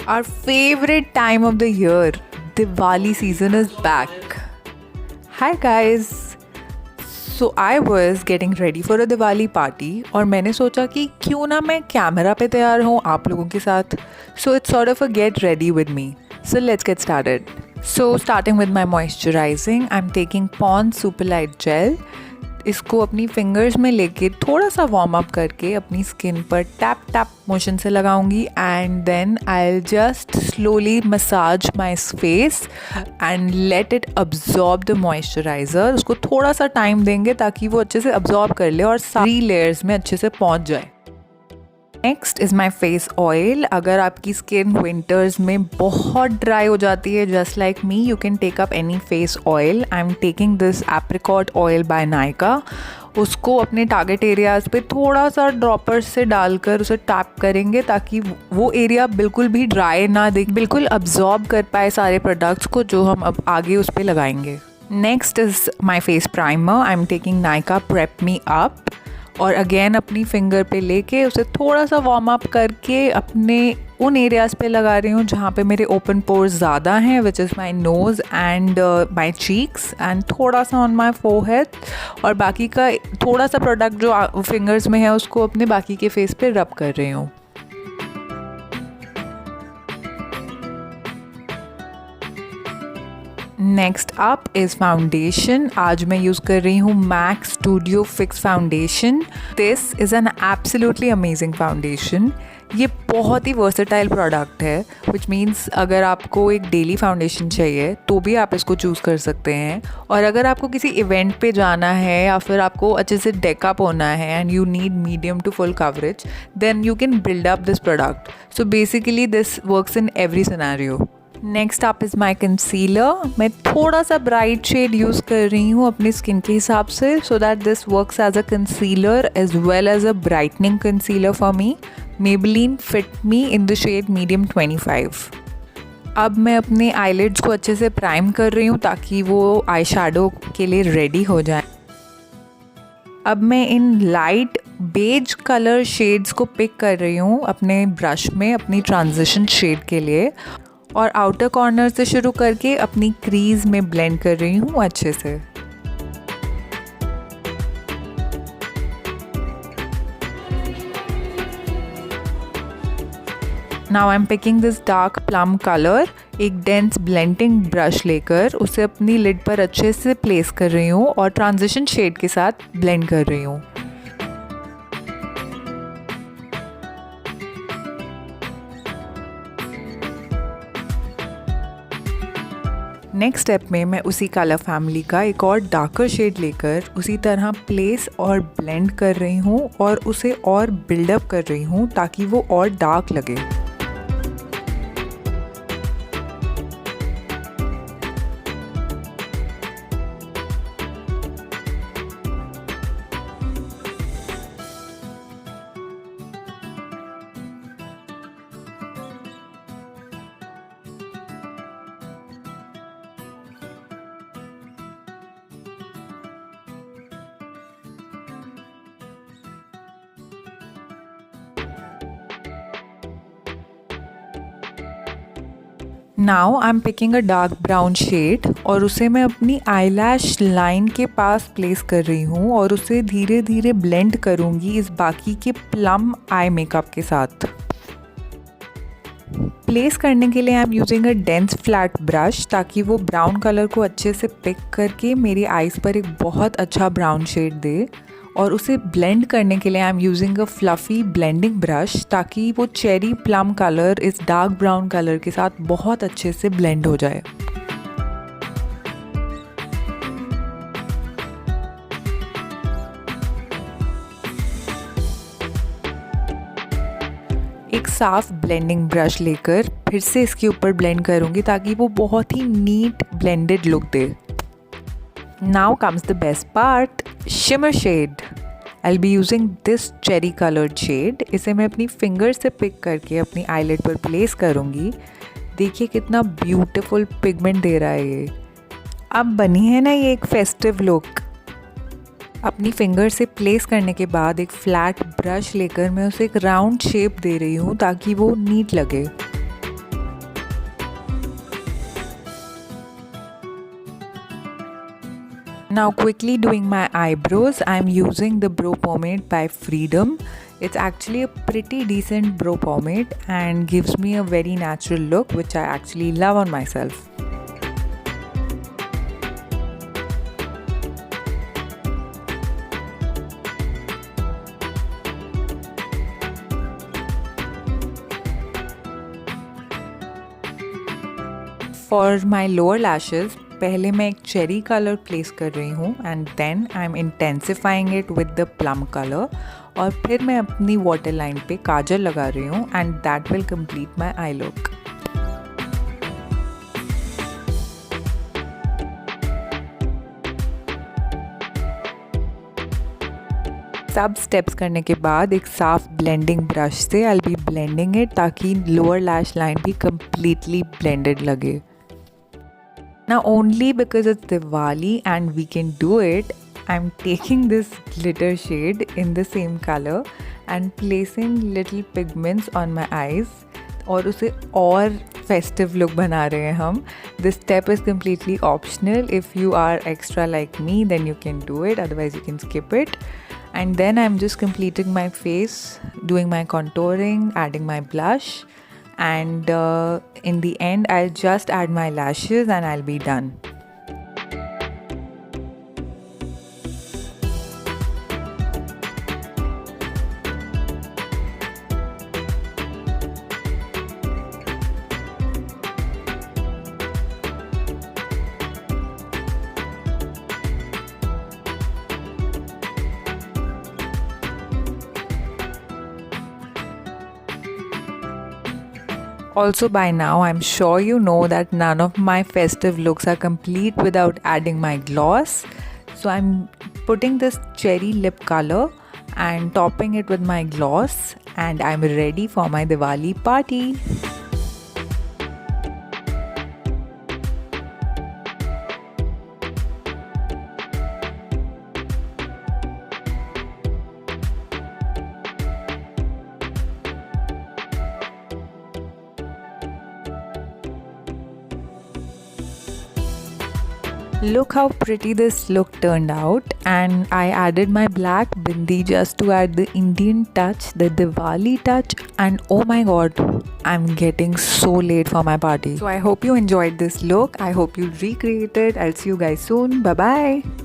Our favorite time of the year, Diwali season is back. Hi guys. So I was getting ready for a Diwali party और मैंने सोचा कि क्यों ना मैं कैमरा पे तैयार हूँ आप लोगों के साथ. So it's sort of a get ready with me. So let's get started. So starting with my moisturizing, I'm taking Pond's Super Light Gel. इसको अपनी फिंगर्स में लेके थोड़ा सा वार्म अप करके अपनी स्किन पर टैप टैप मोशन से लगाऊंगी and then I will just slowly massage my face and let it absorb the moisturiser. उसको थोड़ा सा टाइम देंगे ताकि वो अच्छे से अब्जॉर्ब कर ले और सारी लेयर्स में अच्छे से पहुंच जाए. Next is my face oil. अगर आपकी स्किन विंटर्स में बहुत ड्राई हो जाती है just like me, you can take up any face oil. I am taking this apricot oil by Nykaa. उसको अपने टारगेट एरियाज़ पे थोड़ा सा ड्रॉपर से डालकर उसे टैप करेंगे ताकि वो एरिया बिल्कुल भी ड्राई ना दिखे, बिल्कुल अब्जॉर्ब कर पाए सारे प्रोडक्ट्स को जो हम अब आगे उस पर लगाएंगे. Next is my face primer. I am taking Nykaa prep me up और अगेन अपनी फिंगर पे लेके उसे थोड़ा सा वार्म अप करके अपने उन एरियाज़ पे लगा रही हूँ जहाँ पे मेरे ओपन पोर्स ज़्यादा हैं, which is my nose and my cheeks and थोड़ा सा ऑन माई फोरहेड. और बाकी का थोड़ा सा प्रोडक्ट जो फिंगर्स में है उसको अपने बाकी के फेस पे रब कर रही हूँ. Next up is foundation. आज मैं यूज़ कर रही हूँ MAC Studio Fix foundation. This is an absolutely amazing foundation. ये बहुत ही वर्सेटाइल प्रोडक्ट है, विच मीन्स अगर आपको एक डेली फाउंडेशन चाहिए तो भी आप इसको चूज़ कर सकते हैं. और अगर आपको किसी इवेंट पे जाना है या फिर आपको अच्छे से डेकअप होना है and you need medium to full coverage, then you can build up this product. So basically this works in every scenario. Next up is my concealer. मैं थोड़ा सा ब्राइट शेड यूज़ कर रही हूँ अपनी स्किन के हिसाब से so that this works as a concealer as well as a brightening concealer for me. Maybelline Fit Me in the shade medium 25. अब मैं अपने आईलिड्स को अच्छे से प्राइम कर रही हूँ ताकि वो आई शैडो के लिए रेडी हो जाए. अब मैं इन लाइट बेज कलर शेड्स को पिक कर रही हूँ अपने ब्रश में अपनी ट्रांजिशन शेड के लिए और आउटर कॉर्नर से शुरू करके अपनी क्रीज में ब्लेंड कर रही हूँ अच्छे से. Now I am picking this dark plum colour. एक डेंस ब्लेंडिंग ब्रश लेकर उसे अपनी लिड पर अच्छे से प्लेस कर रही हूँ और ट्रांजिशन शेड के साथ ब्लेंड कर रही हूँ. नेक्स्ट स्टेप में मैं उसी कलर फैमिली का एक और डार्कर शेड लेकर उसी तरह प्लेस और ब्लेंड कर रही हूँ और उसे और बिल्डअप कर रही हूँ ताकि वो और डार्क लगे. Now I am picking a dark brown shade और उसे मैं अपनी आईलैश लाइन के पास प्लेस कर रही हूँ और उसे धीरे धीरे ब्लेंड करूँगी इस बाकी के प्लम आई मेकअप के साथ. प्लेस करने के लिए I am using a dense flat brush ताकि वो ब्राउन कलर को अच्छे से पिक करके मेरी आईज़ पर एक बहुत अच्छा ब्राउन शेड दे. और उसे ब्लेंड करने के लिए I am using a fluffy blending brush ताकि वो चेरी प्लम कलर इस डार्क ब्राउन कलर के साथ बहुत अच्छे से ब्लेंड हो जाए. एक साफ ब्लेंडिंग ब्रश लेकर फिर से इसके ऊपर ब्लेंड करूँगी ताकि वो बहुत ही नीट ब्लेंडेड लुक दे. Now comes the best part, shimmer shade. I'll be using this cherry colored shade. इसे मैं अपनी फिंगर से पिक करके अपनी आईलिड पर प्लेस करूँगी. देखिए कितना ब्यूटीफुल पिगमेंट दे रहा है ये. अब बनी है ना ये एक फेस्टिव लुक. अपनी फिंगर से प्लेस करने के बाद एक फ्लैट ब्रश लेकर मैं उसे एक राउंड शेप दे रही हूँ ताकि वो नीट लगे. Now quickly doing my eyebrows, I'm using the brow pomade by Freedom. It's actually a pretty decent brow pomade and gives me a very natural look, which I actually love on myself. For my lower lashes, पहले मैं एक cherry colour place कर रही हूँ and then I am intensifying it with the plum colour, और फिर मैं अपनी वाटर लाइन पे काजल लगा रही हूँ and that will complete my I look. सब स्टेप्स करने के बाद एक साफ ब्लेंडिंग ब्रश से I will be blending it ताकि लोअर लैश लाइन भी completely blended लगे। Now only because it's Diwali and we can do it, I'm taking this glitter shade in the same color and placing little pigments on my eyes और उसे और festive look बना रहे हैं हम। This step is completely optional. If you are extra like me, then you can do it, otherwise you can skip it. And then I'm just completing my face, doing my contouring, adding my blush, and in the end I'll just add my lashes and I'll be done. Also by now I'm sure you know that none of my festive looks are complete without adding my gloss. So I'm putting this cherry lip color and topping it with my gloss, and I'm ready for my Diwali party. Look how pretty this look turned out, and I added my black bindi just to add the Indian touch, the Diwali touch, and oh my god, I'm getting so late for my party. So I hope you enjoyed this look. I hope you recreate it. I'll see you guys soon. Bye bye.